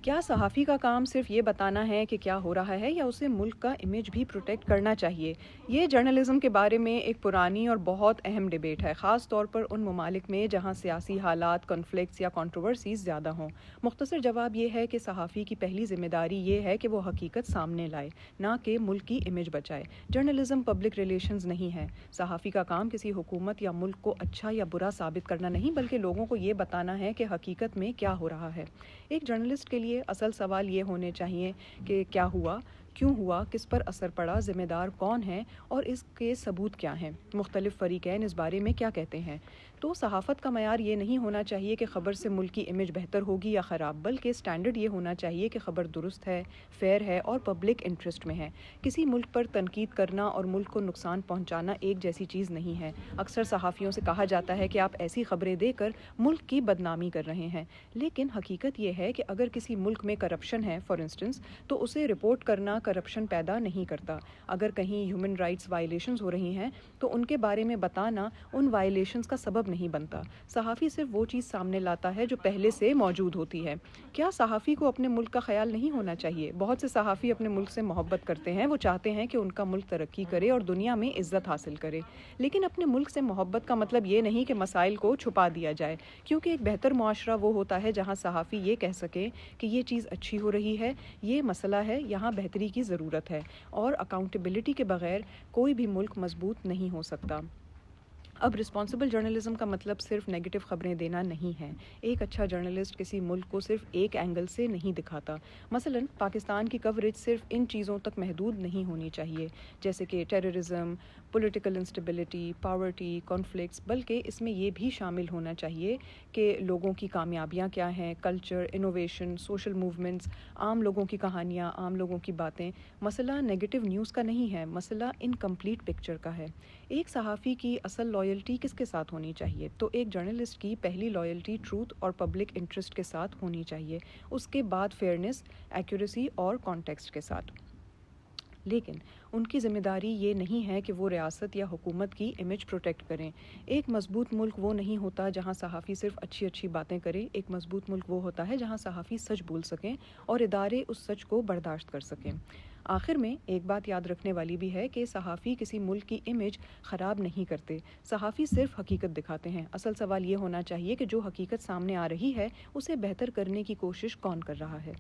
کیا صحافی کا کام صرف یہ بتانا ہے کہ کیا ہو رہا ہے یا اسے ملک کا امیج بھی پروٹیکٹ کرنا چاہیے؟ یہ جرنلزم کے بارے میں ایک پرانی اور بہت اہم ڈیبیٹ ہے، خاص طور پر ان ممالک میں جہاں سیاسی حالات، کنفلکٹس یا کنٹروورسیز زیادہ ہوں۔ مختصر جواب یہ ہے کہ صحافی کی پہلی ذمہ داری یہ ہے کہ وہ حقیقت سامنے لائے، نہ کہ ملک کی امیج بچائے۔ جرنلزم پبلک ریلیشنز نہیں ہے۔ صحافی کا کام کسی حکومت یا ملک کو اچھا یا برا ثابت کرنا نہیں، بلکہ لوگوں کو یہ بتانا ہے کہ حقیقت میں کیا ہو رہا ہے۔ ایک جرنلسٹ کے لیے اصل سوال یہ ہونے چاہیے کہ کیا ہوا، کیوں ہوا، کس پر اثر پڑا، ذمہ دار کون ہیں اور اس کے ثبوت کیا ہیں، مختلف فریقین اس بارے میں کیا کہتے ہیں۔ تو صحافت کا معیار یہ نہیں ہونا چاہیے کہ خبر سے ملک کی امیج بہتر ہوگی یا خراب، بلکہ سٹینڈرڈ یہ ہونا چاہیے کہ خبر درست ہے، فیئر ہے اور پبلک انٹرسٹ میں ہے۔ کسی ملک پر تنقید کرنا اور ملک کو نقصان پہنچانا ایک جیسی چیز نہیں ہے۔ اکثر صحافیوں سے کہا جاتا ہے کہ آپ ایسی خبریں دے کر ملک کی بدنامی کر رہے ہیں، لیکن حقیقت یہ ہے کہ اگر کسی ملک میں کرپشن ہے فار انسٹنس، تو اسے رپورٹ کرنا کرپشن پیدا نہیں کرتا۔ اگر کہیں ہیومن رائٹس وائلیشنز ہو رہی ہیں تو ان کے بارے میں بتانا ان وائلیشنز کا سبب نہیں بنتا۔ صحافی صرف وہ چیز سامنے لاتا ہے جو پہلے سے موجود ہوتی ہے۔ کیا صحافی کو اپنے ملک کا خیال نہیں ہونا چاہیے؟ بہت سے صحافی اپنے ملک سے محبت کرتے ہیں، وہ چاہتے ہیں کہ ان کا ملک ترقی کرے اور دنیا میں عزت حاصل کرے، لیکن اپنے ملک سے محبت کا مطلب یہ نہیں کہ مسائل کو چھپا دیا جائے، کیونکہ ایک بہتر معاشرہ وہ ہوتا ہے جہاں صحافی یہ کہہ سکے کہ یہ چیز اچھی ہو رہی ہے، یہ مسئلہ ہے، یہاں بہتری کی ضرورت ہے، اور اکاؤنٹیبلٹی کے بغیر کوئی بھی ملک مضبوط نہیں ہو سکتا۔ اب رسپانسبل جرنلزم کا مطلب صرف نیگیٹو خبریں دینا نہیں ہے۔ ایک اچھا جرنلسٹ کسی ملک کو صرف ایک اینگل سے نہیں دکھاتا۔ مثلاً پاکستان کی کوریج صرف ان چیزوں تک محدود نہیں ہونی چاہیے جیسے کہ terrorism, political instability, poverty, conflicts, بلکہ اس میں یہ بھی شامل ہونا چاہیے کہ لوگوں کی کامیابیاں کیا ہیں، کلچر، انوویشن، سوشل موومنٹس، عام لوگوں کی کہانیاں، عام لوگوں کی باتیں۔ مسئلہ نیگیٹو نیوز کا نہیں ہے، مسئلہ انکمپلیٹ پکچر کا ہے۔ ایک صحافی کی اصل لائلٹی کس کے ساتھ ہونی چاہیے؟ تو ایک جرنلسٹ کی پہلی لائلٹی ٹروتھ اور پبلک انٹرسٹ کے ساتھ ہونی چاہیے، اس کے بعد فیئرنیس، ایکوریسی اور کانٹیکسٹ کے ساتھ۔ لیکن ان کی ذمہ داری یہ نہیں ہے کہ وہ ریاست یا حکومت کی امیج پروٹیکٹ کریں۔ ایک مضبوط ملک وہ نہیں ہوتا جہاں صحافی صرف اچھی اچھی باتیں کرے، ایک مضبوط ملک وہ ہوتا ہے جہاں صحافی سچ بول سکیں اور ادارے اس سچ کو برداشت کر سکیں۔ آخر میں ایک بات یاد رکھنے والی بھی ہے کہ صحافی کسی ملک کی امیج خراب نہیں کرتے، صحافی صرف حقیقت دکھاتے ہیں۔ اصل سوال یہ ہونا چاہیے کہ جو حقیقت سامنے آ رہی ہے اسے بہتر کرنے کی کوشش کون کر رہا ہے۔